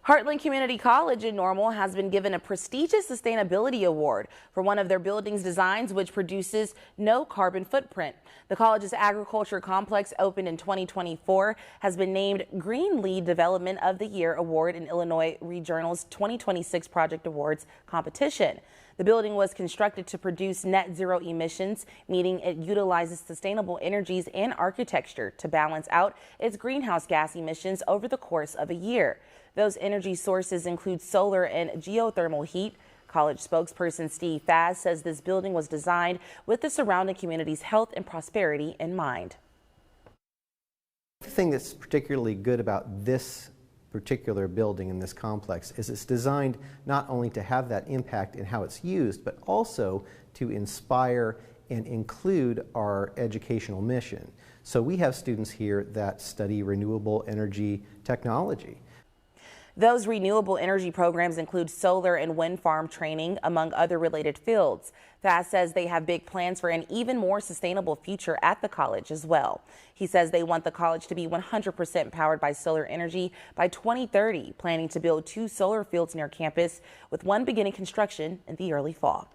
Heartland Community College in Normal has been given a prestigious sustainability award for one of their building's designs, which produces no carbon footprint. The college's agriculture complex, opened in 2024, has been named Green Lead Development of the Year award in Illinois ReJournal's 2026 Project Awards competition. The building was constructed to produce net zero emissions, meaning it utilizes sustainable energies and architecture to balance out its greenhouse gas emissions over the course of a year. Those energy sources include solar and geothermal heat. College spokesperson Steve Faz says this building was designed with the surrounding community's health and prosperity in mind. The thing that's particularly good about this particular building in this complex is it's designed not only to have that impact in how it's used, but also to inspire and include our educational mission. So we have students here that study renewable energy technology. Those renewable energy programs include solar and wind farm training, among other related fields. Faz says they have big plans for an even more sustainable future at the college as well. He says they want the college to be 100% powered by solar energy by 2030, planning to build 2 solar fields near campus, with one beginning construction in the early fall.